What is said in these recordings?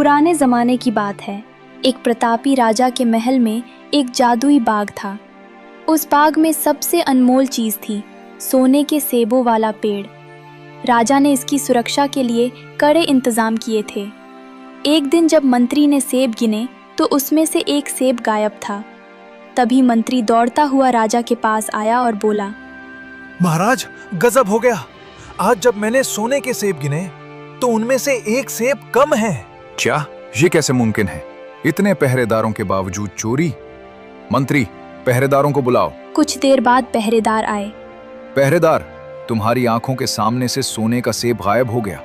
पुराने जमाने की बात है। एक प्रतापी राजा के महल में एक जादुई बाग था। उस बाग में सबसे अनमोल चीज थी सोने के सेबों वाला पेड़। राजा ने इसकी सुरक्षा के लिए कड़े इंतजाम किए थे। एक दिन जब मंत्री ने सेब गिने तो उसमें से एक सेब गायब था। तभी मंत्री दौड़ता हुआ राजा के पास आया और बोला, महाराज, गजब हो गया। आज जब मैंने सोने के सेब गिने तो उनमें से एक सेब कम है। क्या ये कैसे मुमकिन है? इतने पहरेदारों के बावजूद चोरी? मंत्री, पहरेदारों को बुलाओ। कुछ देर बाद पहरेदार आए। पहरेदार, तुम्हारी आंखों के सामने से सोने का सेब गायब हो गया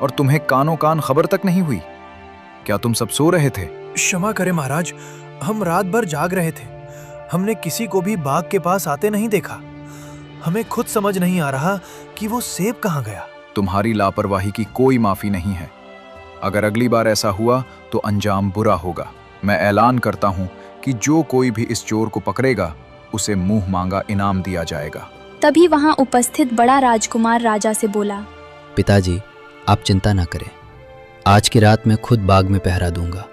और तुम्हें कानों कान खबर तक नहीं हुई। क्या तुम सब सो रहे थे? क्षमा करें महाराज, हम रात भर जाग रहे थे। हमने किसी को भी बाग के पास आते नहीं देखा। हमें खुद समझ नहीं आ रहा कि वो सेब कहाँ गया। तुम्हारी लापरवाही की कोई माफी नहीं है। अगर अगली बार ऐसा हुआ तो अंजाम बुरा होगा। मैं ऐलान करता हूँ कि जो कोई भी इस चोर को पकड़ेगा उसे मुंह मांगा इनाम दिया जाएगा। तभी वहां उपस्थित बड़ा राजकुमार राजा से बोला, पिताजी, आप चिंता ना करें। आज की रात मैं खुद बाग में पहरा दूंगा।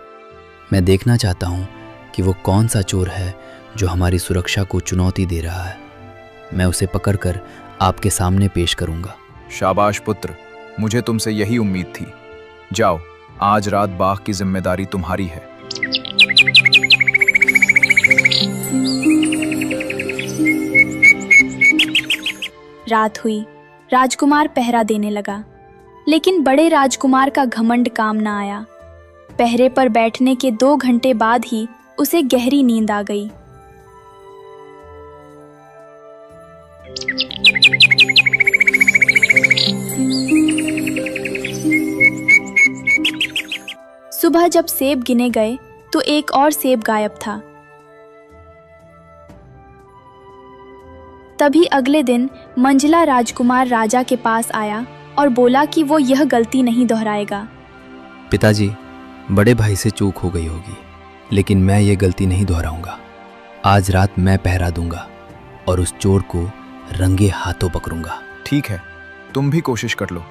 मैं देखना चाहता हूँ कि वो कौन सा चोर है जो हमारी सुरक्षा को चुनौती दे रहा है। मैं उसे पकड़कर आपके सामने पेश करूंगा। शाबाश पुत्र, मुझे तुमसे यही उम्मीद थी। जाओ, आज रात बाग की जिम्मेदारी तुम्हारी है। रात हुई। राजकुमार पहरा देने लगा, लेकिन बड़े राजकुमार का घमंड काम न आया। पहरे पर बैठने के 2 घंटे बाद ही उसे गहरी नींद आ गई। सुबह जब सेब गिने गए तो एक और सेब गायब था। तभी अगले दिन मंझला राजकुमार राजा के पास आया और बोला कि वो यह गलती नहीं दोहराएगा। पिताजी, बड़े भाई से चूक हो गई होगी, लेकिन मैं ये गलती नहीं दोहराऊंगा। आज रात मैं पहरा दूंगा और उस चोर को रंगे हाथों पकड़ूंगा। ठीक है, तुम भी कोशिश कर लो,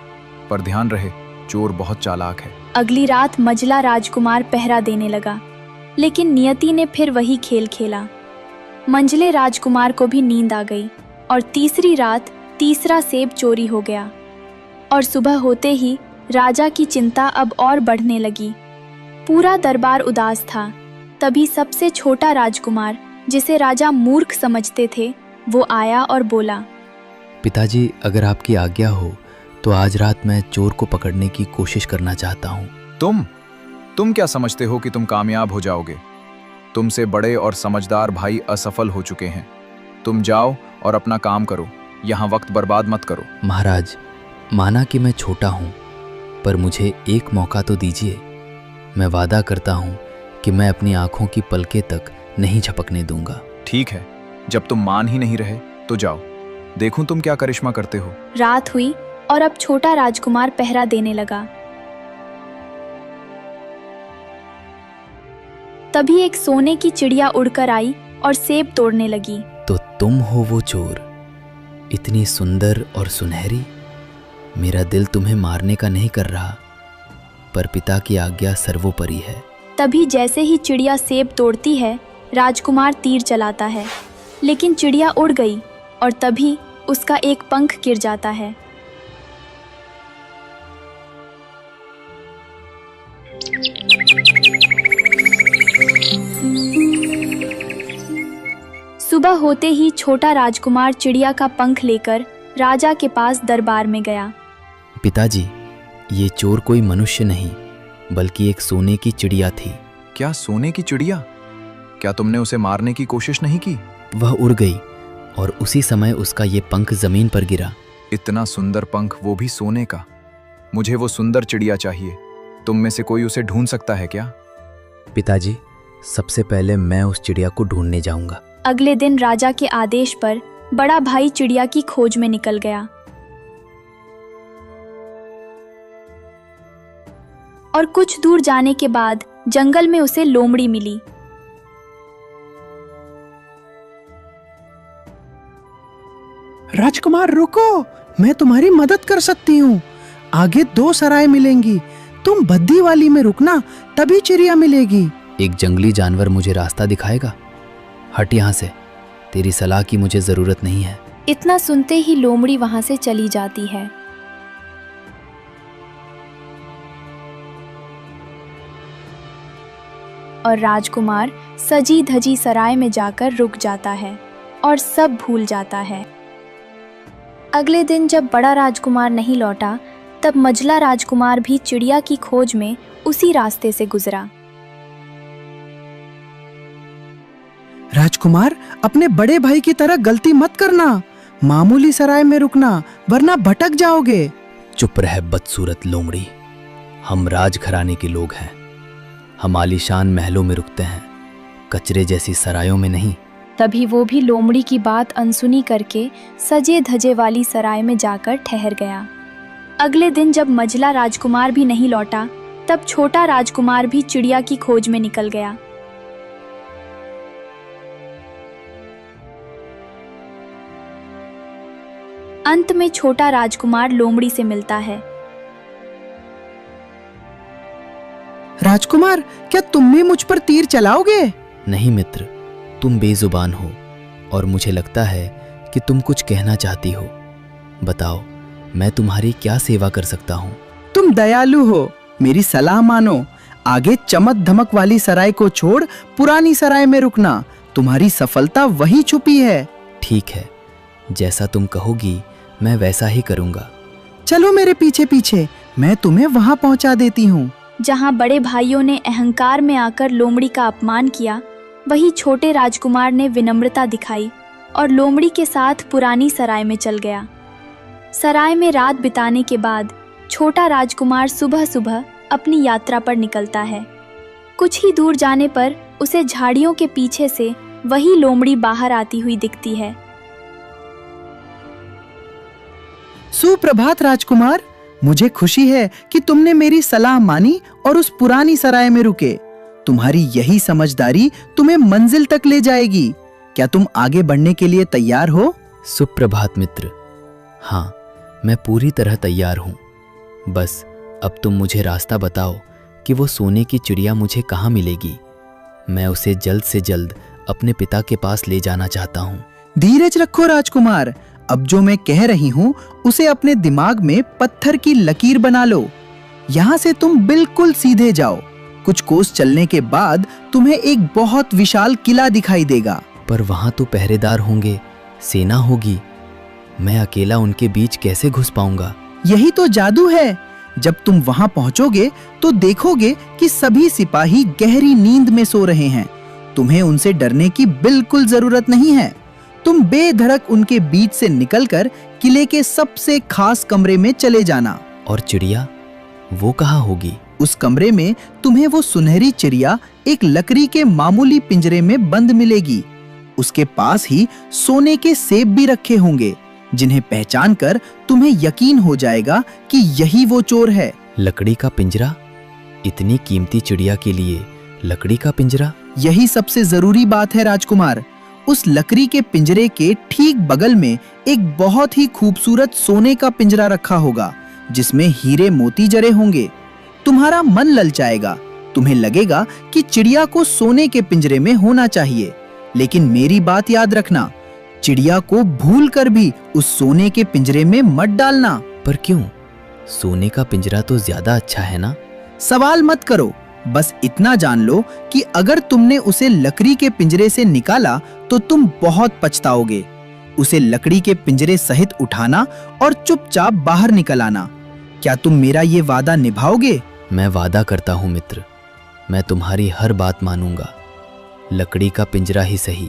पर ध्यान रहे चोर बहुत चालाक है। अगली रात मंझला राजकुमार पहरा देने लगा, लेकिन नियति ने फिर वही खेल खेला। मंझले राजकुमार को भी नींद आ गई और तीसरी रात तीसरा सेब चोरी हो गया। और सुबह होते ही राजा की चिंता अब और बढ़ने लगी। पूरा दरबार उदास था। तभी सबसे छोटा राजकुमार, जिसे राजा मूर्ख समझते थे, वो आया और बोला, पिताजी, अगर आपकी आज्ञा हो तो आज रात मैं चोर को पकड़ने की कोशिश करना चाहता हूँ। तुम क्या समझते हो कि तुम कामयाब हो जाओगे? तुमसे बड़े और समझदार भाई असफल हो चुके हैं। तुम जाओ और अपना काम करो, यहाँ वक्त बर्बाद मत करो। महाराज, माना कि मैं छोटा हूँ, पर मुझे एक मौका तो दीजिए। मैं वादा करता हूँ कि मैं अपनी आंखों की पलकें तक नहीं झपकने दूंगा। ठीक है, जब तुम मान ही नहीं रहे तो जाओ, देखूं तुम क्या करिश्मा करते हो। रात हुई और अब छोटा राजकुमार पहरा देने लगा। तभी एक सोने की चिड़िया उड़कर आई और सेब तोड़ने लगी। तो तुम हो वो चोर, इतनी सुंदर और सुनहरी। मेरा दिल तुम्हें मारने का नहीं कर रहा, पर पिता की आज्ञा सर्वोपरि है। तभी जैसे ही चिड़िया सेब तोड़ती है, राजकुमार तीर चलाता है, लेकिन चिड़िया उड़ गई और तभी उसका एक पंख गिर जाता है। सुबह होते ही छोटा राजकुमार चिड़िया का पंख लेकर राजा के पास दरबार में गया। पिताजी, ये चोर कोई मनुष्य नहीं बल्कि एक सोने की चिड़िया थी। क्या सोने की चिड़िया? क्या तुमने उसे मारने की कोशिश नहीं की? वह उड़ गई और उसी समय उसका ये पंख जमीन पर गिरा। इतना सुंदर पंख, वो भी सोने का। मुझे वो सुंदर चिड़िया चाहिए। तुम में से कोई उसे ढूंढ सकता है क्या? पिताजी, सबसे पहले मैं उस चिड़िया को ढूंढने जाऊंगा। अगले दिन राजा के आदेश पर बड़ा भाई चिड़िया की खोज में निकल गया और कुछ दूर जाने के बाद जंगल में उसे लोमड़ी मिली। राजकुमार रुको, मैं तुम्हारी मदद कर सकती हूँ। आगे 2 सराय मिलेंगी, तुम बद्दी वाली में रुकना, तभी चिड़िया मिलेगी। एक जंगली जानवर मुझे रास्ता दिखाएगा। हट यहाँ से, तेरी सलाह की मुझे जरूरत नहीं है। इतना सुनते ही लोमड़ी वहां से चली जाती है। और राजकुमार सजी धजी सराय में जाकर रुक जाता है और सब भूल जाता है। अगले दिन जब बड़ा राजकुमार नहीं लौटा, तब मझला राजकुमार भी चिड़िया की खोज में उसी रास्ते से गुजरा। राजकुमार, अपने बड़े भाई की तरह गलती मत करना। मामूली सराय में रुकना, वरना भटक जाओगे। चुप रह बदसूरत लोमड़ी। हम राजघराने के लोग हैं। हम आलीशान महलों में रुकते हैं, कचरे जैसी सरायों में नहीं। तभी वो भी लोमड़ी की बात अनसुनी करके सजे धजे वाली सराय में जाकर ठहर गया। अगले दिन जब मझला राजकुमार भी नहीं लौटा, तब छोटा राजकुमार भी चिड़िया की खोज में निकल गया। अंत में छोटा राजकुमार लोमड़ी से मिलता है। राजकुमार, क्या तुम भी मुझ पर तीर चलाओगे? नहीं मित्र, तुम बेजुबान हो और मुझे लगता है कि तुम कुछ कहना चाहती हो। बताओ, मैं तुम्हारी क्या सेवा कर सकता हूँ? तुम दयालु हो, मेरी सलाह मानो। आगे चमक धमक वाली सराय को छोड़ पुरानी सराय में रुकना। तुम्हारी सफलता वहीं छुपी है। ठीक है, जैसा तुम कहोगी मैं वैसा ही करूँगा। चलो मेरे पीछे पीछे, मैं तुम्हें वहां पहुंचा देती हूँ। जहां बड़े भाइयों ने अहंकार में आकर लोमड़ी का अपमान किया, वहीं छोटे राजकुमार ने विनम्रता दिखाई और लोमड़ी के साथ पुरानी सराय में चल गया। सराय में रात बिताने के बाद छोटा राजकुमार सुबह सुबह अपनी यात्रा पर निकलता है। कुछ ही दूर जाने पर उसे झाड़ियों के पीछे से वही लोमड़ी बाहर आती हुई दिखती है। सुप्रभात राजकुमार, मुझे खुशी है कि तुमने मेरी सलाह मानी और उस पुरानी सराय में रुके। तुम्हारी यही समझदारी तुम्हें मंजिल तक ले जाएगी। क्या तुम आगे बढ़ने के लिए तैयार हो? सुप्रभात मित्र। हाँ, मैं पूरी तरह तैयार हूँ। बस अब तुम मुझे रास्ता बताओ कि वो सोने की चिड़िया मुझे कहाँ मिलेगी। मैं उसे जल्द से जल्द अपने पिता के पास ले जाना चाहता हूँ। धीरज रखो राजकुमार, अब जो मैं कह रही हूँ उसे अपने दिमाग में पत्थर की लकीर बना लो। यहाँ से तुम बिल्कुल सीधे जाओ। कुछ कोस चलने के बाद तुम्हें एक बहुत विशाल किला दिखाई देगा। पर वहां तो पहरेदार होंगे, सेना होगी। मैं अकेला उनके बीच कैसे घुस पाऊंगा? यही तो जादू है। जब तुम वहां पहुंचोगे तो देखोगे कि सभी सिपाही गहरी नींद में सो रहे हैं। तुम्हें उनसे डरने की बिल्कुल जरूरत नहीं है। तुम बेधड़क उनके बीच से निकलकर किले के सबसे खास कमरे में चले जाना। और चिड़िया, वो कहाँ होगी? उस कमरे में तुम्हें वो सुनहरी चिड़िया एक लकड़ी के मामूली पिंजरे में बंद मिलेगी। उसके पास ही सोने के सेब भी रखे होंगे, जिन्हें पहचान कर तुम्हें यकीन हो जाएगा कि यही वो चोर है। लकड़ी का पिंजरा? इतनी कीमती चिड़िया के लिए लकड़ी का पिंजरा? यही सबसे जरूरी बात है राजकुमार। उस लकड़ी के पिंजरे के ठीक बगल में एक बहुत ही खूबसूरत सोने का पिंजरा रखा होगा, जिसमें हीरे मोती जड़े होंगे। तुम्हारा मन ललचाएगा। तुम्हें लगेगा कि चिड़िया को सोने के पिंजरे में होना चाहिए, लेकिन मेरी बात याद रखना, चिड़िया को भूलकर भी उस सोने के पिंजरे में मत डालना। पर क्यों? सोने का पिंजरा तो ज्यादा अच्छा है ना? सवाल मत करो, बस इतना जान लो कि अगर तुमने उसे लकड़ी के पिंजरे से निकाला तो तुम बहुत पछताओगे। उसे लकड़ी के पिंजरे सहित उठाना और चुपचाप बाहर निकल आना। क्या तुम मेरा ये वादा निभाओगे? मैं वादा करता हूँ मित्र, मैं तुम्हारी हर बात मानूंगा। लकड़ी का पिंजरा ही सही,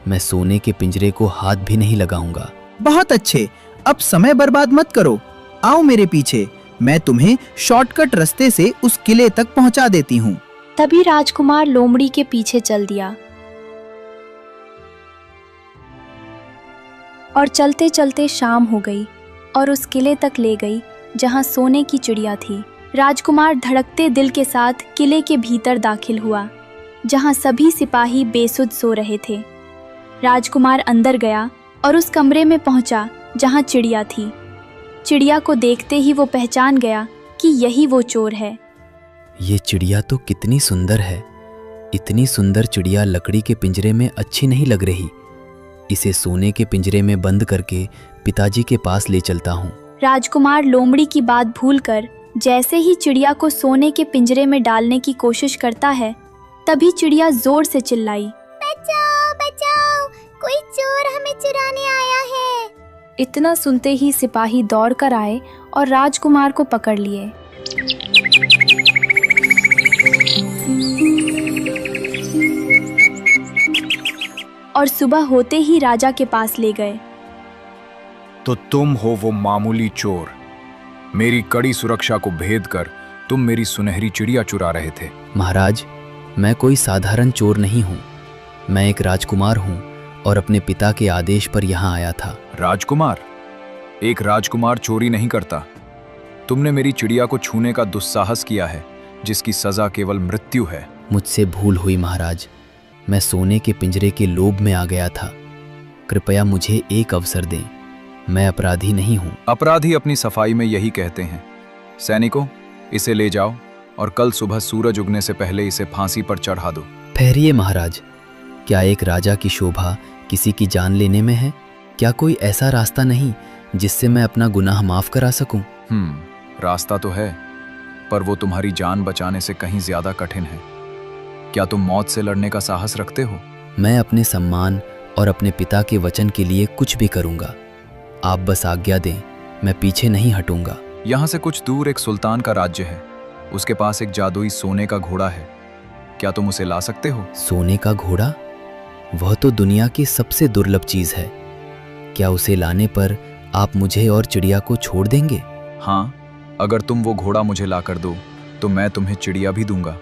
मैं सोने के पिंजरे को हाथ भी नहीं लगाऊंगा। बहुत अच्छे, अब समय बर्बाद मत करो। आओ मेरे पीछे, मैं तुम्हें शॉर्टकट रास्ते से उस किले तक पहुंचा देती हूँ। तभी राजकुमार लोमड़ी के पीछे चल दिया और चलते चलते शाम हो गई और उस किले तक ले गई जहां सोने की चिड़िया थी। राजकुमार धड़कते दिल के साथ किले के भीतर दाखिल हुआ, जहां सभी सिपाही बेसुध सो रहे थे। राजकुमार अंदर गया और उस कमरे में पहुंचा जहां चिड़िया थी। चिड़िया को देखते ही वो पहचान गया कि यही वो चोर है। ये चिड़िया तो कितनी सुंदर है। इतनी सुंदर चिड़िया लकड़ी के पिंजरे में अच्छी नहीं लग रही। इसे सोने के पिंजरे में बंद करके पिताजी के पास ले चलता हूँ। राजकुमार लोमड़ी की बात भूलकर जैसे ही चिड़िया को सोने के पिंजरे में डालने की कोशिश करता है, तभी चिड़िया जोर से चिल्लाई, बचाओ बचाओ, कोई चोर हमें चुराने आया है। इतना सुनते ही सिपाही दौड़कर आए और राजकुमार को पकड़ लिए। और सुबह होते ही राजा के पास ले गए। तो तुम हो वो मामूली चोर। मेरी कड़ी सुरक्षा को भेद कर तुम मेरी सुनहरी चिड़िया चुरा रहे थे। महाराज, मैं कोई साधारण चोर नहीं हूँ। मैं एक राजकुमार हूँ और अपने पिता के आदेश पर यहाँ आया था। राजकुमार? एक राजकुमार चोरी नहीं करता। तुमने मेरी चिड़िया को छूने का दुस्साहस किया है, जिसकी सजा केवल मृत्यु है। मुझसे भूल हुई महाराज। मैं सोने के पिंजरे के लोभ में आ गया था। कृपया मुझे एक अवसर दें। मैं अपराधी नहीं हूँ। अपराधी अपनी सफाई में यही कहते हैं। सैनिकों, इसे ले जाओ और कल सुबह सूरज उगने से पहले इसे फांसी पर चढ़ा दो। ठहरिए महाराज, क्या एक राजा की शोभा किसी की जान लेने में है? क्या कोई ऐसा रास्ता नहीं जिससे मैं अपना गुनाह माफ करा सकूं? रास्ता तो है, पर वो तुम्हारी जान बचाने से कहीं ज्यादा कठिन है। क्या तुम मौत से लड़ने का साहस रखते हो? मैं अपने सम्मान और अपने पिता के वचन के लिए कुछ भी करूंगा। आप बस आज्ञा दें, मैं पीछे नहीं हटूंगा। यहाँ से कुछ दूर एक सुल्तान का राज्य है। उसके पास एक जादुई सोने का घोड़ा है। क्या तुम उसे ला सकते हो? सोने का घोड़ा? वह तो दुनिया की सबसे दुर्लभ चीज है। क्या उसे लाने पर आप मुझे और चिड़िया को छोड़ देंगे? हाँ, अगर तुम वो घोड़ा मुझे ला कर दो तो मैं तुम्हें चिड़िया भी दूंगा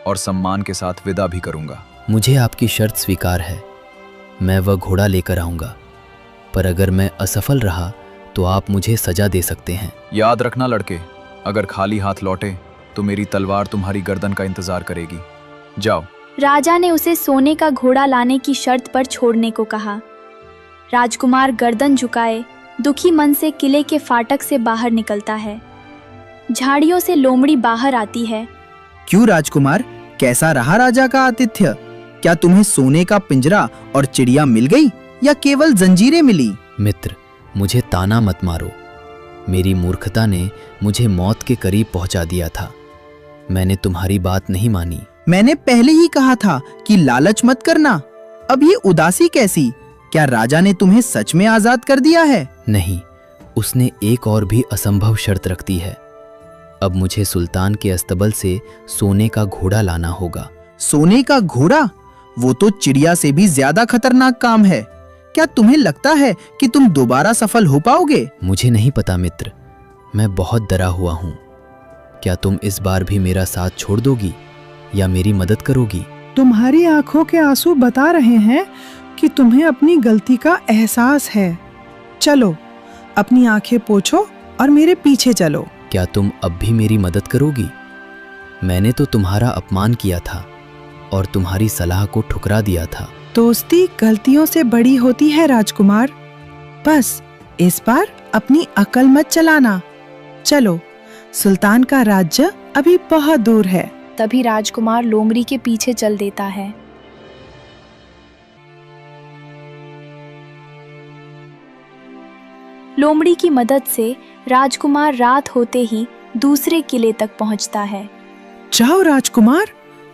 और सम्मान के साथ विदा भी करूंगा। मुझे आपकी शर्त स्वीकार है। मैं वह घोड़ा लेकर आऊंगा, पर अगर मैं असफल रहा तो आप मुझे सजा दे सकते हैं। याद रखना लड़के, अगर खाली हाथ लौटे तो मेरी तलवार तुम्हारी गर्दन का इंतजार करेगी। जाओ। राजा ने उसे सोने का घोड़ा लाने की शर्त पर छोड़ने को कहा। राजकुमार गर्दन झुकाए दुखी मन से किले के फाटक से बाहर निकलता है। झाड़ियों से लोमड़ी बाहर आती है। क्यों राजकुमार, कैसा रहा राजा का आतिथ्य? क्या तुम्हें सोने का पिंजरा और चिड़िया मिल गई या केवल जंजीरें मिली? मित्र, मुझे ताना मत मारो। मेरी मूर्खता ने मुझे मौत के करीब पहुंचा दिया था। मैंने तुम्हारी बात नहीं मानी। मैंने पहले ही कहा था कि लालच मत करना। अब ये उदासी कैसी? क्या राजा ने तुम्हें सच में आजाद कर दिया है? नहीं, उसने एक और भी असंभव शर्त रख दी है। अब मुझे सुल्तान के अस्तबल से सोने का घोड़ा लाना होगा। सोने का घोड़ा? वो तो चिड़िया से भी ज्यादा खतरनाक काम है। क्या तुम्हें लगता है कि तुम दोबारा सफल हो पाओगे? मुझे नहीं पता मित्र, मैं बहुत डरा हुआ हूँ। क्या तुम इस बार भी मेरा साथ छोड़ दोगी या मेरी मदद करोगी? तुम्हारी आंखों के आंसू बता रहे हैं कि तुम्हें अपनी गलती का एहसास है। चलो, अपनी आंखें पोंछो और मेरे पीछे चलो। क्या तुम अब भी मेरी मदद करोगी? मैंने तो तुम्हारा अपमान किया था और तुम्हारी सलाह को ठुकरा दिया था। दोस्ती गलतियों से बड़ी होती है राजकुमार। बस इस बार अपनी अकल मत चलाना। चलो, सुल्तान का राज्य अभी बहुत दूर है। तभी राजकुमार लोमड़ी के पीछे चल देता है। लोमड़ी की मदद से राजकुमार रात होते ही दूसरे किले तक पहुंचता है। जाओ राजकुमार,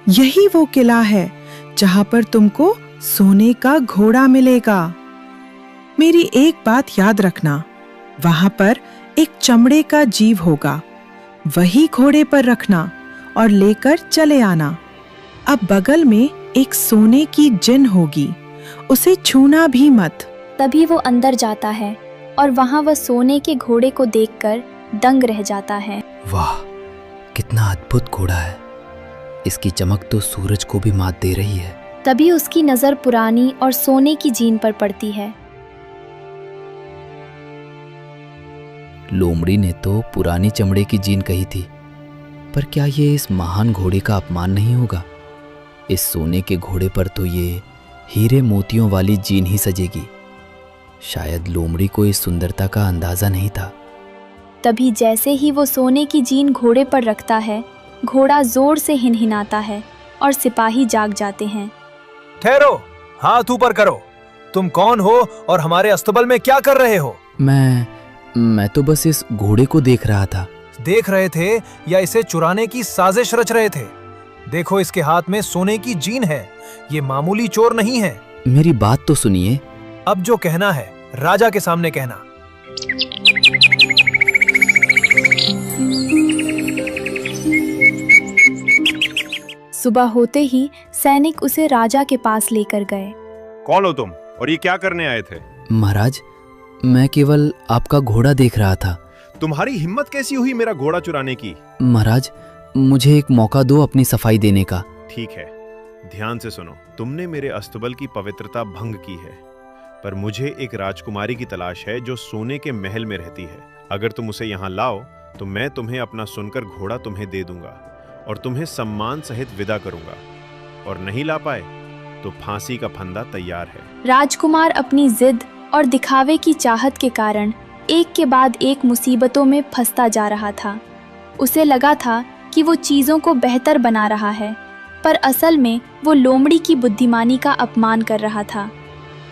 यही वो किला है जहाँ पर तुमको सोने का घोड़ा मिलेगा। मेरी एक बात याद रखना, वहाँ पर एक चमड़े का जीव होगा। वही घोड़े पर रखना और लेकर चले आना। अब बगल में एक सोने की जिन होगी, उसे छूना भी मत। तभी वो अंदर जाता है और वहाँ वह सोने के घोड़े को देखकर दंग रह जाता है। वाह, कितना अद्भुत घोड़ा है। इसकी चमक तो सूरज को भी मात दे रही है। तभी उसकी नजर पुरानी और सोने की जीन पर पड़ती है। लोमड़ी ने तो पुरानी चमड़े की जीन कही थी, पर क्या ये इस महान घोड़े का अपमान नहीं होगा? इस सोने के घोड़े पर तो ये हीरे मोतियों वाली जीन ही सजेगी। शायद लोमड़ी को इस सुंदरता का अंदाजा नहीं था। तभी जैसे ही वो सोने की जीन घोड़े पर रखता है, घोड़ा जोर से हिनहिनाता है और सिपाही जाग जाते हैं। ठहरो, हाथ ऊपर करो। तुम कौन हो और हमारे अस्तबल में क्या कर रहे हो? मैं तो बस इस घोड़े को देख रहा था। देख रहे थे या इसे चुराने की साजिश रच रहे थे? देखो, इसके हाथ में सोने की जीन है। ये मामूली चोर नहीं है। मेरी बात तो सुनिए। अब जो कहना है राजा के सामने कहना। सुबह होते ही सैनिक उसे राजा के पास लेकर गए। कौन हो तुम और ये क्या करने आए थे? महाराज, मैं केवल आपका घोड़ा देख रहा था। तुम्हारी हिम्मत कैसी हुई मेरा घोड़ा चुराने की? महाराज, मुझे एक मौका दो अपनी सफाई देने का। ठीक है, ध्यान से सुनो। तुमने मेरे अस्तबल की पवित्रता भंग की है, पर मुझे एक राजकुमारी की तलाश है जो सोने के महल में रहती है। अगर तुम उसे यहाँ लाओ तो मैं तुम्हें अपना सुनकर घोड़ा तुम्हें दे दूंगा और तुम्हें सम्मान सहित विदा करूंगा, और नहीं ला पाए तो फांसी का फंदा तैयार है। राजकुमार अपनी जिद और दिखावे की चाहत के कारण एक के बाद एक मुसीबतों में फंसता जा रहा था। उसे लगा था कि वो चीजों को बेहतर बना रहा है, पर असल में वो लोमड़ी की बुद्धिमानी का अपमान कर रहा था।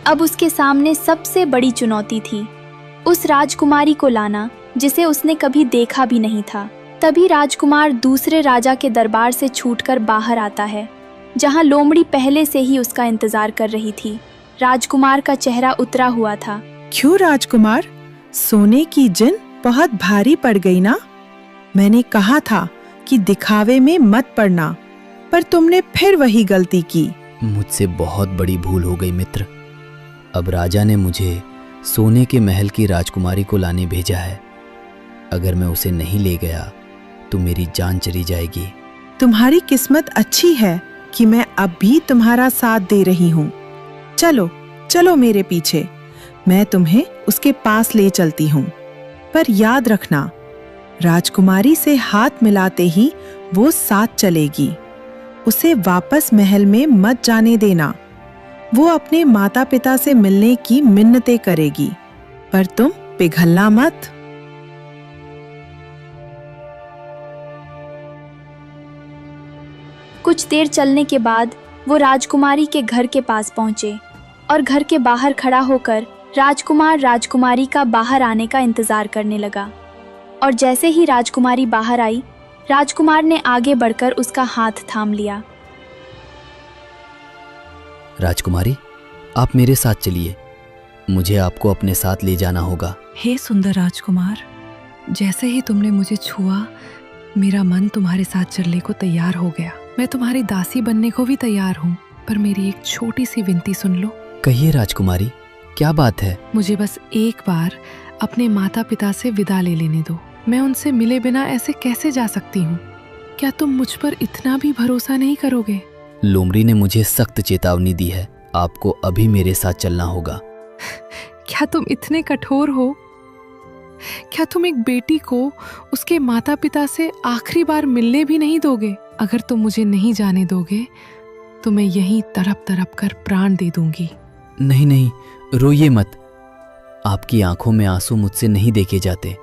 अब उसके सामने सबसे बड़ी चुनौती थी उस राजकुमारी को लाना जिसे उसने कभी देखा भी नहीं था। तभी राजकुमार दूसरे राजा के दरबार से छूटकर बाहर आता है, जहां लोमड़ी पहले से ही उसका इंतजार कर रही थी। राजकुमार का चेहरा उतरा हुआ था। क्यों राजकुमार, सोने की जिन बहुत भारी पड़ गई ना? मैंने कहा था कि दिखावे में मत पड़ना, पर तुमने फिर वही गलती की। मुझसे बहुत बड़ी भूल हो गई मित्र। अब राजा ने मुझे सोने के महल की राजकुमारी को लाने भेजा है। अगर मैं उसे नहीं ले गया तो मेरी जान चली जाएगी। तुम्हारी किस्मत अच्छी है कि मैं अब भी तुम्हारा साथ दे रही हूँ। चलो चलो मेरे पीछे, मैं तुम्हें उसके पास ले चलती हूँ। पर याद रखना, राजकुमारी से हाथ मिलाते ही वो साथ चलेगी। उसे वापस महल में मत जाने देना। वो अपने माता पिता से मिलने की मिन्नतें करेगी, पर तुम पिघलना मत। कुछ देर चलने के बाद वो राजकुमारी के घर के पास पहुंचे और घर के बाहर खड़ा होकर राजकुमार राजकुमारी का बाहर आने का इंतजार करने लगा। और जैसे ही राजकुमारी बाहर आई, राजकुमार ने आगे बढ़कर उसका हाथ थाम लिया। राजकुमारी, आप मेरे साथ चलिए। मुझे आपको अपने साथ ले जाना होगा। हे सुंदर राजकुमार, जैसे ही तुमने मुझे छुआ, मेरा मन तुम्हारे साथ चलने को तैयार हो गया। मैं तुम्हारी दासी बनने को भी तैयार हूँ, पर मेरी एक छोटी सी विनती सुन लो। कहिए राजकुमारी, क्या बात है? मुझे बस एक बार अपने माता पिता से विदा ले लेने दो। मैं उनसे मिले बिना ऐसे कैसे जा सकती हूँ? क्या तुम मुझ पर इतना भी भरोसा नहीं करोगे? लोमड़ी ने मुझे सख्त चेतावनी दी है। आपको अभी मेरे साथ चलना होगा। क्या तुम इतने कठोर हो? क्या तुम एक बेटी को उसके माता पिता से आखिरी बार मिलने भी नहीं दोगे? अगर तुम मुझे नहीं जाने दोगे तो मैं यहीं तड़प तड़प कर प्राण दे दूंगी। नहीं नहीं, रोइए मत। आपकी आंखों में आंसू मुझसे नहीं देखे जाते।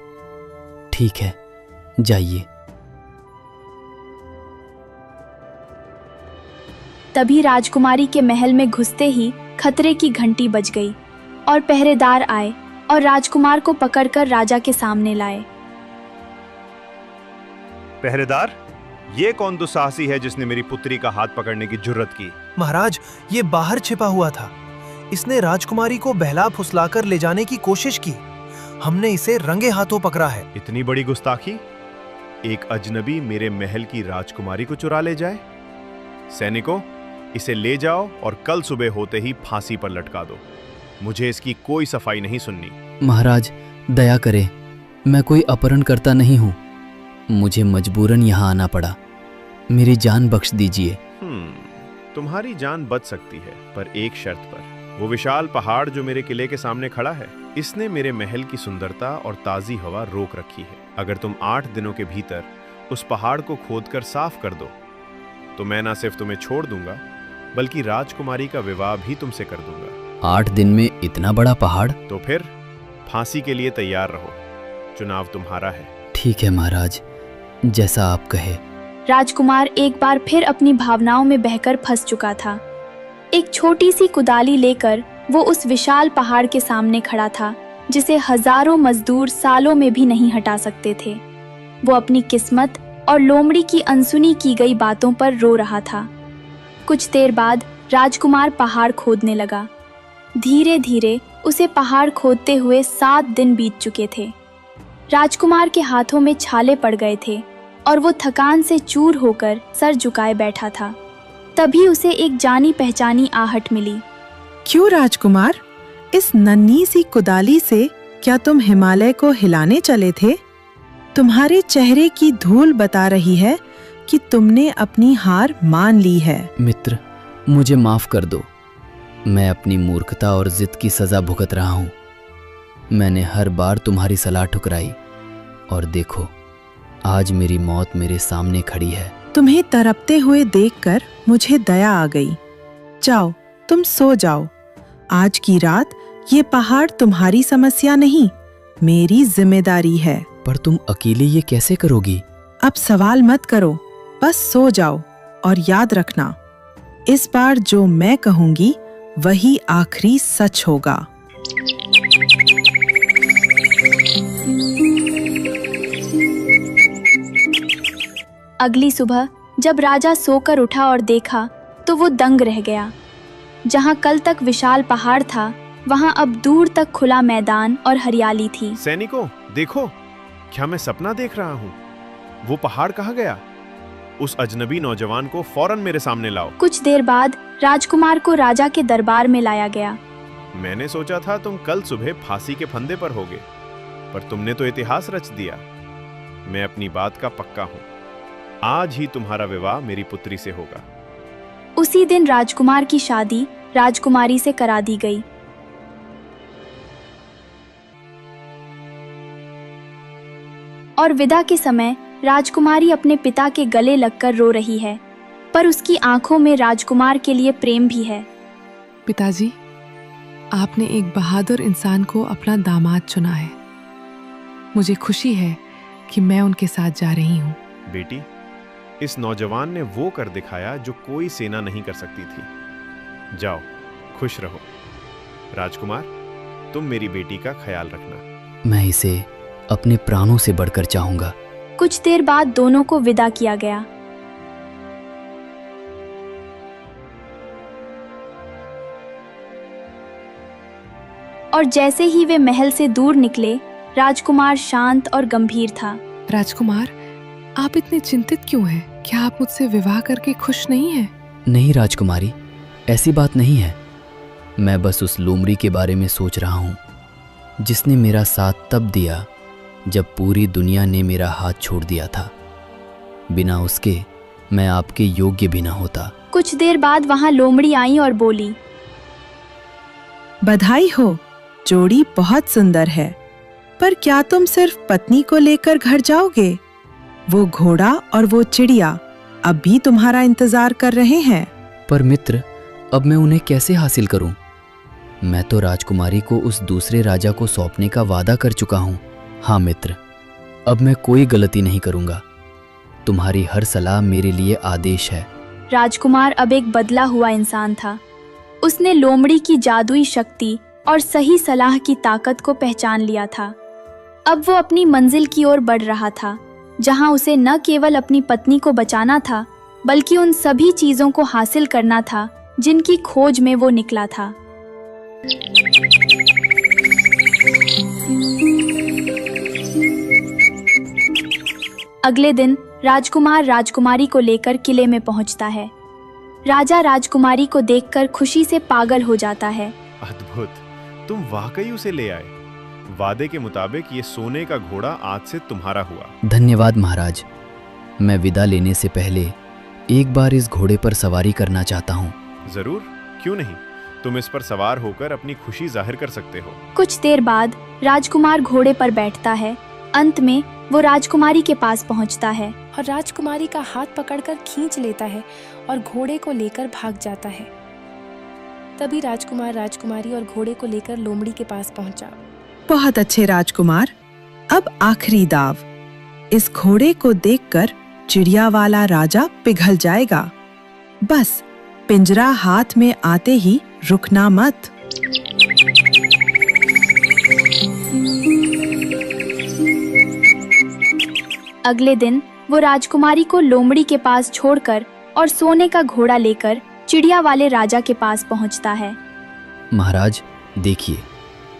ठीक है, जाइए। तभी राजकुमारी के महल में घुसते ही खतरे की घंटी बज गई और पहरेदार आए और राजकुमार को पकड़कर राजा के सामने लाए। पहरेदार, ये कौन दुस्साहसी है जिसने मेरी पुत्री का हाथ पकड़ने की जुर्रत की? महाराज, ये बाहर छिपा हुआ था। इसने राजकुमारी को बहला फुसलाकर ले जाने की कोशिश की। हमने इसे रंगे हाथों पकड़ा है। इतनी बड़ी गुस्ताखी! एक अजनबी मेरे महल की राजकुमारी को चुरा ले जाए। सैनिकों, इसे ले जाओ और कल सुबह होते ही फांसी पर लटका दो। मुझे इसकी कोई सफाई नहीं सुननी। महाराज, दया करें, मैं कोई अपहरणकर्ता नहीं हूँ। मुझे मजबूरन यहाँ आना पड़ा। मेरी जान बख्श दीजिए। तुम्हारी जान बच सकती है, पर एक शर्त पर। वो विशाल पहाड़ जो मेरे किले के सामने खड़ा है, इसने मेरे महल की सुंदरता और ताजी हवा रोक रखी है। अगर तुम 8 दिनों के भीतर उस पहाड़ को खोदकर साफ कर दो तो मैं ना सिर्फ तुम्हें छोड़ दूंगा, बल्कि राजकुमारी का विवाह भी तुमसे कर दूंगा। 8 दिन में इतना बड़ा पहाड़? तो फिर फांसी के लिए तैयार रहो। चुनाव तुम्हारा है। ठीक है महाराज, जैसा आप कहे। राजकुमार एक बार फिर अपनी भावनाओं में बहकर फंस चुका था। एक छोटी सी कुदाली लेकर वो उस विशाल पहाड़ के सामने खड़ा था जिसे हजारों मजदूर सालों में भी नहीं हटा सकते थे। वो अपनी किस्मत और लोमड़ी की अनसुनी की गई बातों पर रो रहा था। कुछ देर बाद राजकुमार पहाड़ खोदने लगा। धीरे धीरे उसे पहाड़ खोदते हुए 7 दिन बीत चुके थे। राजकुमार के हाथों में छाले पड़ गए थे और वो थकान से चूर होकर सर झुकाए बैठा था। तभी उसे एक जानी पहचानी आहट मिली। क्यों राजकुमार, इस नन्ही सी कुदाली से क्या तुम हिमालय को हिलाने चले थे? तुम्हारे चेहरे की धूल बता रही है कि तुमने अपनी हार मान ली है। मित्र, मुझे माफ कर दो। मैं अपनी मूर्खता और जिद की सजा भुगत रहा हूँ। मैंने हर बार तुम्हारी सलाह ठुकराई और देखो, आज मेरी मौत मेरे सामने खड़ी है। तुम्हें तड़पते हुए देखकर मुझे दया आ गई। जाओ, तुम सो जाओ। आज की रात ये पहाड़ तुम्हारी समस्या नहीं, मेरी जिम्मेदारी है। पर तुम अकेले ये कैसे करोगी? अब सवाल मत करो, बस सो जाओ और याद रखना, इस बार जो मैं कहूंगी वही आखिरी सच होगा। अगली सुबह जब राजा सोकर उठा और देखा तो वो दंग रह गया। जहाँ कल तक विशाल पहाड़ था, वहाँ अब दूर तक खुला मैदान और हरियाली थी। सैनिकों, देखो, क्या मैं सपना देख रहा हूँ? वो पहाड़ कहाँ गया? उस अजनबी नौजवान को फौरन मेरे सामने लाओ। कुछ देर बाद राजकुमार को राजा के दरबार में लाया गया। मैंने सोचा था तुम कल सुबह फांसी के फंदे पर होगे, पर तुमने तो इतिहास रच दिया। मैं अपनी बात का पक्का हूँ। आज ही तुम्हारा विवाह मेरी पुत्री से होगा। उसी दिन राजकुमार की शादी राजकुमारी से करा दी गई। और विदा के समय राजकुमारी अपने पिता के गले लगकर रो रही है, पर उसकी आंखों में राजकुमार के लिए प्रेम भी है। पिताजी, आपने एक बहादुर इंसान को अपना दामाद चुना है। मुझे खुशी है कि मैं उनके साथ जा रही हूँ। बेटी, इस नौजवान ने वो कर दिखाया जो कोई सेना नहीं कर सकती थी। जाओ, खुश रहो। राजकुमार, तुम मेरी बेटी का ख्याल रखना। मैं इसे अपने प्राणों से बढ़कर चाहूंगा। कुछ देर बाद दोनों को विदा किया गया। और जैसे ही वे महल से दूर निकले, राजकुमार शांत और गंभीर था। राजकुमार, आप इतने चिंतित क्यों हैं? क्या आप मुझसे विवाह करके खुश नहीं हैं? नहीं राजकुमारी, ऐसी बात नहीं है। मैं बस उस लोमड़ी के बारे में सोच रहा हूँ जिसने मेरा साथ तब दिया जब पूरी दुनिया ने मेरा हाथ छोड़ दिया था। बिना उसके मैं आपके योग्य भी ना होता। कुछ देर बाद वहां लोमड़ी आई और बोली, बधाई हो, जोड़ी बहुत सुंदर है। पर क्या तुम सिर्फ पत्नी को लेकर घर जाओगे? वो घोड़ा और वो चिड़िया अब भी तुम्हारा इंतजार कर रहे हैं। पर मित्र, अब मैं उन्हें कैसे हासिल करूं? मैं तो राजकुमारी को उस दूसरे राजा को सौंपने का वादा कर चुका हूं। हाँ मित्र, अब मैं कोई गलती नहीं करूंगा। तुम्हारी हर सलाह मेरे लिए आदेश है। राजकुमार अब एक बदला हुआ इंसान था। उसने लोमड़ी की जादुई शक्ति और सही सलाह की ताकत को पहचान लिया था। अब वो अपनी मंजिल की ओर बढ़ रहा था, जहां उसे न केवल अपनी पत्नी को बचाना था, बल्कि उन सभी चीजों को हासिल करना था जिनकी खोज में वो निकला था। अगले दिन राजकुमार राजकुमारी को लेकर किले में पहुंचता है। राजा राजकुमारी को देखकर खुशी से पागल हो जाता है। अद्भुत, तुम वाकई उसे ले आए। वादे के मुताबिक ये सोने का घोड़ा आज से तुम्हारा हुआ। धन्यवाद महाराज। मैं विदा लेने से पहले एक बार इस घोड़े पर सवारी करना चाहता हूँ। जरूर, क्यों नहीं। तुम इस पर सवार होकर अपनी खुशी जाहिर कर सकते हो। कुछ देर बाद राजकुमार घोड़े पर बैठता है। अंत में वो राजकुमारी के पास पहुंचता है और राजकुमारी का हाथ पकड़कर खींच लेता है और घोड़े को लेकर भाग जाता है। तभी राजकुमार राजकुमारी और घोड़े को लेकर लोमड़ी के पास पहुंचा। बहुत अच्छे राजकुमार, अब आखिरी दाव। इस घोड़े को देखकर चिड़िया वाला राजा पिघल जाएगा। बस पिंजरा हाथ में आते ही रुकना मत। अगले दिन वो राजकुमारी को लोमड़ी के पास छोड़कर और सोने का घोड़ा लेकर चिड़िया वाले राजा के पास पहुंचता है। महाराज देखिए,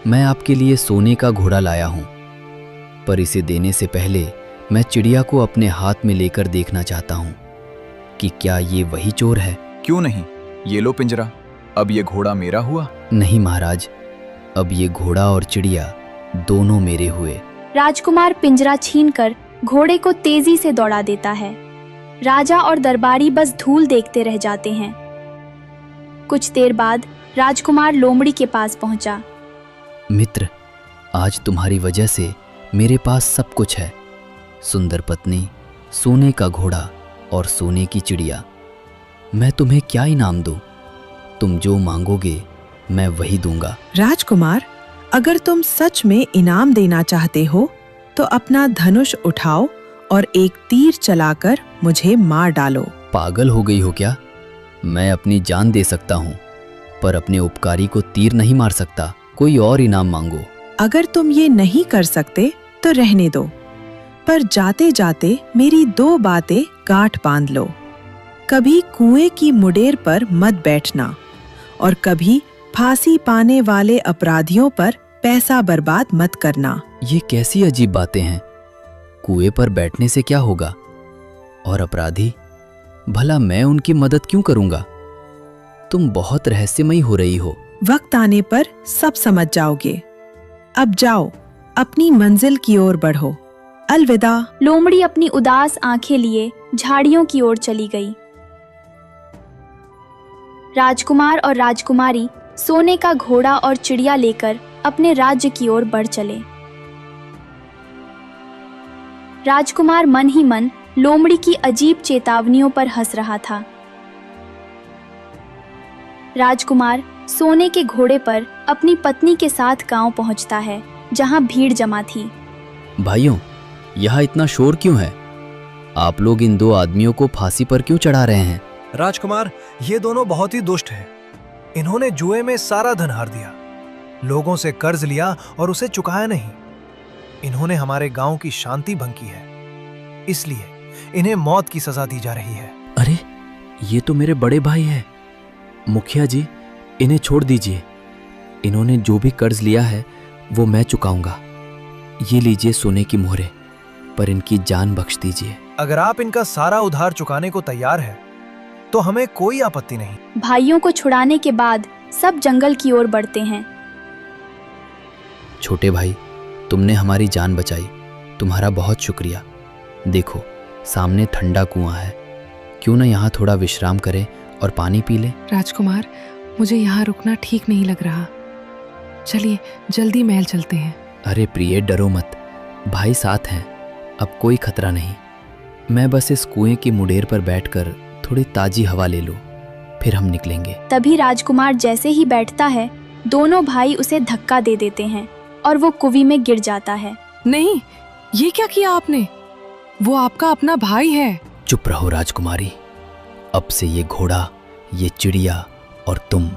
मैं आपके लिए सोने का घोड़ा लाया हूँ, पर इसे देने से पहले मैं चिड़िया को अपने हाथ में लेकर देखना चाहता हूँ कि क्या ये वही चोर है। क्यों नहीं, ये लो पिंजरा, अब ये घोड़ा मेरा हुआ। नहीं महाराज, अब ये घोड़ा और चिड़िया दोनों मेरे हुए। राजकुमार पिंजरा छीनकर घोड़े को तेजी से दौड़ा देता है। राजा और दरबारी बस धूल देखते रह जाते हैं। कुछ देर बाद राजकुमार लोमड़ी के पास पहुंचा। मित्र, आज तुम्हारी वजह से मेरे पास सब कुछ है, सुंदर पत्नी, सोने का घोड़ा और सोने की चिड़िया। मैं तुम्हें क्या इनाम दूं? तुम जो मांगोगे मैं वही दूंगा। राजकुमार, अगर तुम सच में इनाम देना चाहते हो तो अपना धनुष उठाओ और एक तीर चलाकर मुझे मार डालो। पागल हो गई हो क्या? मैं अपनी जान दे सकता हूँ, पर अपने उपकारी को तीर नहीं मार सकता। कोई और इनाम मांगो। अगर तुम ये नहीं कर सकते तो रहने दो, पर जाते जाते मेरी 2 बातें गांठ बांध लो। कभी कुएं की मुडेर पर मत बैठना और कभी फांसी पाने वाले अपराधियों पर पैसा बर्बाद मत करना। ये कैसी अजीब बातें हैं? कुएं पर बैठने से क्या होगा? और अपराधी, भला मैं उनकी मदद क्यों करूंगा? तुम बहुत रहस्यमयी हो रही हो। वक्त आने पर सब समझ जाओगे। अब जाओ, अपनी मंजिल की ओर बढ़ो। अलविदा। लोमड़ी अपनी उदास आंखें लिए झाड़ियों की ओर चली गई। राजकुमार और राजकुमारी सोने का घोड़ा और चिड़िया लेकर अपने राज्य की ओर बढ़ चले। राजकुमार मन ही मन लोमड़ी की अजीब चेतावनियों पर हंस रहा था। राजकुमार सोने के घोड़े पर अपनी पत्नी के साथ गांव पहुंचता है, जहां भीड़ जमा थी। भाइयों, यहाँ इतना शोर क्यों है? आप लोग इन 2 आदमियों को फांसी पर क्यों चढ़ा रहे हैं? राजकुमार, ये दोनों बहुत ही दुष्ट हैं। इन्होंने जुए में सारा धन हार दिया, लोगों से कर्ज लिया और उसे चुकाया नहीं। इन्होंने हमारे गांव की शांति भंग की है, इसलिए इन्हें मौत की सजा दी जा रही है। अरे, ये तो मेरे बड़े भाई हैं। मुखिया जी, इन्हें छोड़ दीजिए। इन्होंने जो भी कर्ज लिया है वो मैं चुकाऊंगा। ये लीजिए सोने की मोहरें, पर इनकी जान बख्श दीजिए। अगर आप इनका सारा उधार चुकाने को तैयार है तो हमें कोई आपत्ति नहीं। भाइयों को छुड़ाने के बाद सब जंगल की ओर बढ़ते हैं। छोटे भाई, तुमने हमारी जान बचाई, तुम्हारा बहुत शुक्रिया। देखो, सामने ठंडा कुआं है, क्यों न यहाँ थोड़ा विश्राम करें और पानी पी लें। राजकुमार, मुझे यहाँ रुकना ठीक नहीं लग रहा। चलिए जल्दी महल चलते हैं। अरे प्रिय, डरो मत, भाई साथ हैं, अब कोई खतरा नहीं। मैं बस इस कुएं की मुडेर पर बैठकर थोड़ी ताजी हवा ले लूं, फिर हम निकलेंगे। तभी राजकुमार जैसे ही बैठता है, दोनों भाई उसे धक्का दे देते हैं और वो कुएं में गिर जाता है। नहीं, ये क्या किया आपने? वो आपका अपना भाई है। चुप रहो राजकुमारी, अब से ये घोड़ा, ये चिड़िया और तुम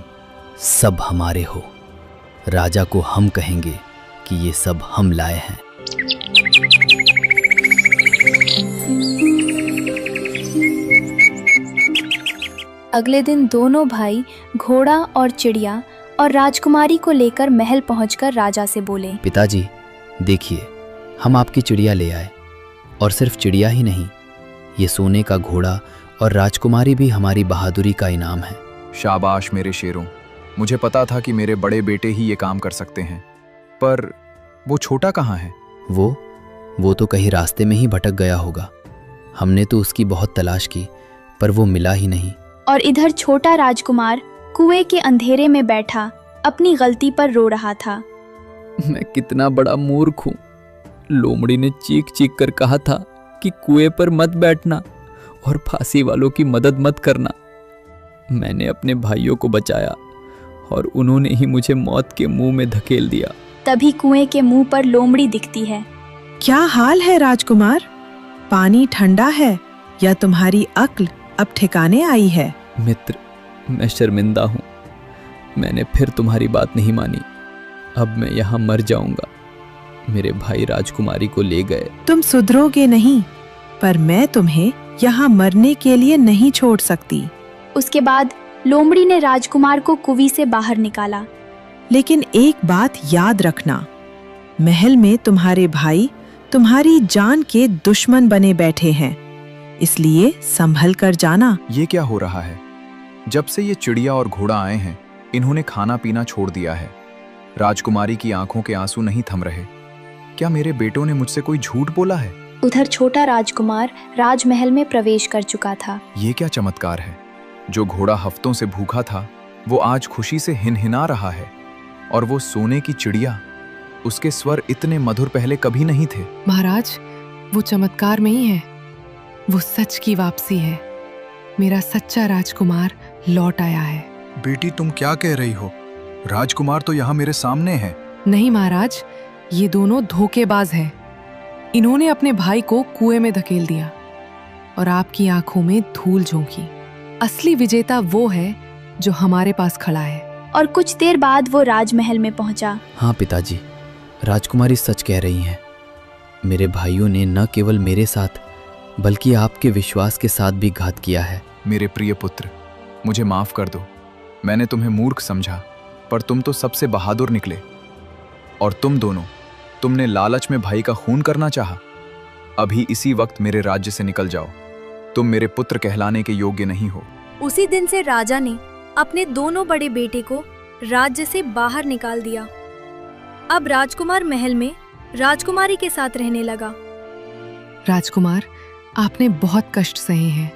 सब हमारे हो। राजा को हम कहेंगे कि ये सब हम लाए हैं। अगले दिन दोनों भाई घोड़ा और चिड़िया और राजकुमारी को लेकर महल पहुंचकर राजा से बोले, पिताजी देखिए, हम आपकी चिड़िया ले आए, और सिर्फ चिड़िया ही नहीं, ये सोने का घोड़ा और राजकुमारी भी हमारी बहादुरी का इनाम है। शाबाश मेरे शेरों, मुझे पता था कि मेरे बड़े बेटे ही ये काम कर सकते हैं, पर वो छोटा कहाँ है? वो तो कहीं रास्ते में ही भटक गया होगा। हमने तो उसकी बहुत तलाश की, पर वो मिला ही नहीं। और इधर छोटा राजकुमार कुएं के अंधेरे में बैठा अपनी गलती पर रो रहा था। मैं कितना बड़ा मूर्ख हूँ। लोमड़ी ने चीख चीख कर कहा था कि कुएं पर मत बैठना और फांसी वालों की मदद मत करना। मैंने अपने भाइयों को बचाया और उन्होंने ही मुझे मौत के मुंह में धकेल दिया। तभी कुएं के मुंह पर लोमड़ी दिखती है। क्या हाल है राजकुमार? पानी ठंडा है, या तुम्हारी अक्ल अब ठिकाने आई है? मित्र, मैं शर्मिंदा हूँ। मैंने फिर तुम्हारी बात नहीं मानी। अब मैं यहाँ मर जाऊंगा। मेरे भाई राजकुमारी को ले गए। तुम सुधरोगे नहीं, पर मैं तुम्हें यहाँ मरने के लिए नहीं छोड़ सकती। उसके बाद लोमड़ी ने राजकुमार को कुएं से बाहर निकाला। लेकिन एक बात याद रखना, महल में तुम्हारे भाई तुम्हारी जान के दुश्मन बने बैठे हैं, इसलिए संभल कर जाना। ये क्या हो रहा है? जब से ये चिड़िया और घोड़ा आए हैं, इन्होंने खाना पीना छोड़ दिया है। राजकुमारी की आंखों के आंसू नहीं थम रहे। क्या मेरे बेटों ने मुझसे कोई झूठ बोला है? उधर छोटा राजकुमार राजमहल में प्रवेश कर चुका था। ये क्या चमत्कार है? जो घोड़ा हफ्तों से भूखा था, वो आज खुशी से हिनहिना रहा है। और वो सोने की चिड़िया, उसके स्वर इतने मधुर पहले कभी नहीं थे। महाराज, वो चमत्कार में ही है, वो सच की वापसी है। मेरा सच्चा राजकुमार लौट आया है। बेटी, तुम क्या कह रही हो? राजकुमार तो यहाँ मेरे सामने है। नहीं महाराज, ये दोनों धोखेबाज हैं। इन्होंने अपने भाई को कुएं में धकेल दिया और आपकी आंखों में धूल झोंकी। असली विजेता वो है जो हमारे पास खड़ा है। और कुछ देर बाद वो राजमहल में पहुंचा। हाँ पिताजी, राजकुमारी सच कह रही हैं। मेरे भाइयों ने न केवल मेरे साथ बल्कि आपके विश्वास के साथ भी घात किया है। मेरे प्रिय पुत्र, मुझे माफ कर दो। मैंने तुम्हें मूर्ख समझा, पर तुम तो सबसे बहादुर निकले। और तुम दोनों, तुमने लालच में भाई का खून करना चाहा। अभी इसी वक्त मेरे राज्य से निकल जाओ। तुम मेरे पुत्र कहलाने के योग्य नहीं हो। उसी दिन से राजा ने अपने दोनों बड़े बेटे को राज्य से बाहर निकाल दिया। अब राजकुमार महल में राजकुमारी के साथ रहने लगा। राजकुमार, आपने बहुत कष्ट सहे हैं।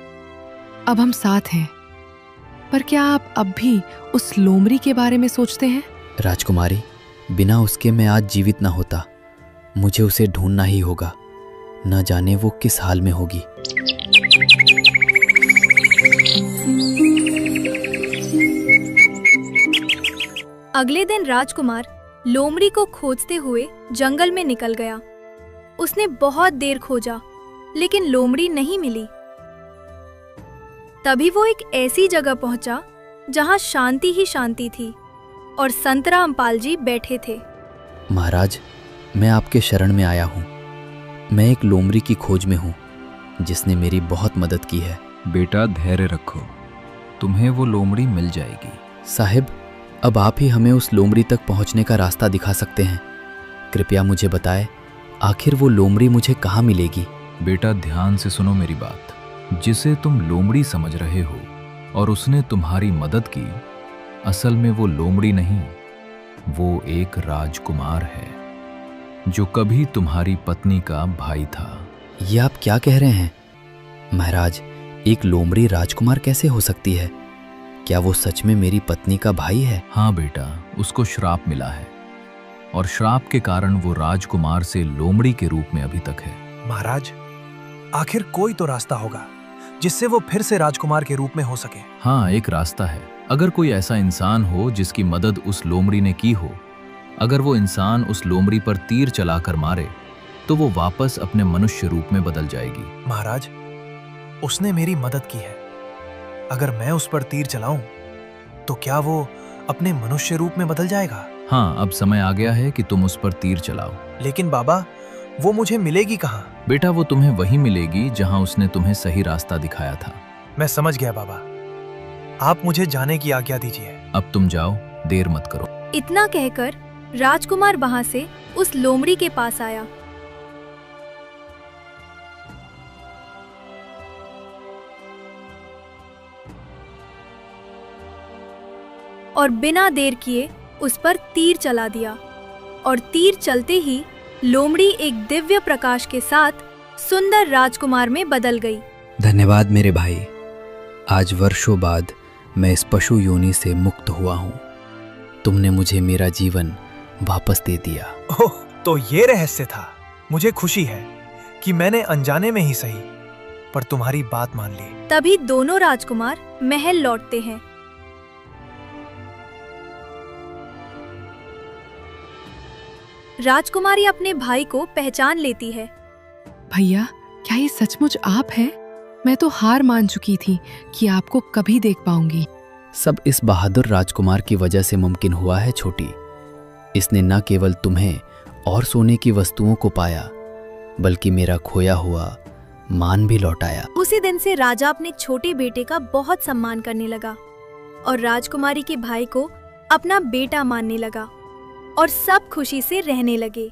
अब हम साथ हैं। पर क्या आप अब भी उस लोमड़ी के बारे में सोचते हैं? राजकुमारी, बिना उसके मैं आज जीवित ना होता। मुझे उसे ढूंढना ही होगा। न जाने वो किस हाल में होगी। अगले दिन राजकुमार लोमड़ी को खोजते हुए जंगल में निकल गया। उसने बहुत देर खोजा, लेकिन लोमड़ी नहीं मिली। तभी वो एक ऐसी जगह पहुंचा जहां शांति ही शांति थी और संत रामपाल जी बैठे थे। महाराज, मैं आपके शरण में आया हूँ। मैं एक लोमड़ी की खोज में हूँ जिसने मेरी बहुत मदद की है। बेटा, धैर्य रखो, तुम्हें वो लोमड़ी मिल जाएगी। साहिब, अब आप ही हमें उस लोमड़ी तक पहुँचने का रास्ता दिखा सकते हैं। कृपया मुझे बताएं, आखिर वो लोमड़ी मुझे कहाँ मिलेगी? बेटा, ध्यान से सुनो मेरी बात। जिसे तुम लोमड़ी समझ रहे हो और उसने तुम्हारी मदद की, असल में वो लोमड़ी नहीं, वो एक राजकुमार है जो कभी तुम्हारी पत्नी का भाई था। ये आप क्या कह रहे हैं? महाराज, एक लोमड़ी राजकुमार कैसे हो सकती है? क्या वो सच में मेरी पत्नी का भाई है? हाँ बेटा, उसको श्राप मिला है और श्राप के कारण वो राजकुमार से लोमड़ी के रूप में अभी तक है। महाराज, आखिर कोई तो रास्ता होगा जिससे वो फिर से राजकुमार के रूप में हो सके। हाँ, एक रास्ता है। अगर कोई ऐसा इंसान हो जिसकी मदद उस लोमड़ी ने की हो, अगर वो इंसान उस लोमड़ी पर तीर चलाकर मारे, तो वो वापस अपने मनुष्य रूप में बदल जाएगी। महाराज, उसने मेरी मदद की है। अगर मैं उस पर तीर चलाऊं, तो क्या वो अपने मनुष्य रूप में बदल जाएगा? हाँ, अब समय आ गया है कि तुम उस पर तीर चलाओ। लेकिन बाबा, वो मुझे मिलेगी कहाँ? बेटा, वो तुम्हें वहीं मिलेगी जहां उसने तुम्हें सही रास्ता दिखाया था। मैं समझ गया बाबा। आप मुझे जाने की आज्ञा दीजिए। अब तुम जाओ, देर मत करो। इतना कहकर राजकुमार वहां से उस लोमड़ी के पास आया। और बिना देर किए उस पर तीर चला दिया और तीर चलते ही लोमड़ी एक दिव्य प्रकाश के साथ सुंदर राजकुमार में बदल गई। धन्यवाद मेरे भाई। आज वर्षों बाद मैं इस पशु योनि से मुक्त हुआ हूँ। तुमने मुझे मेरा जीवन वापस दे दिया। ओह, तो ये रहस्य था। मुझे खुशी है कि मैंने अनजाने में ही सही, पर तुम्हारी बात मान ली। तभी दोनों राजकुमार महल लौटते हैं। राजकुमारी अपने भाई को पहचान लेती है। भैया, क्या ये सचमुच आप हैं? मैं तो हार मान चुकी थी कि आपको कभी देख पाऊंगी। सब इस बहादुर राजकुमार की वजह से मुमकिन हुआ है छोटी। इसने न केवल तुम्हें और सोने की वस्तुओं को पाया, बल्कि मेरा खोया हुआ मान भी लौटाया। उसी दिन से राजा अपने छोटे बेटे का बहुत सम्मान करने लगा और राजकुमारी के भाई को अपना बेटा मानने लगा और सब खुशी से रहने लगे।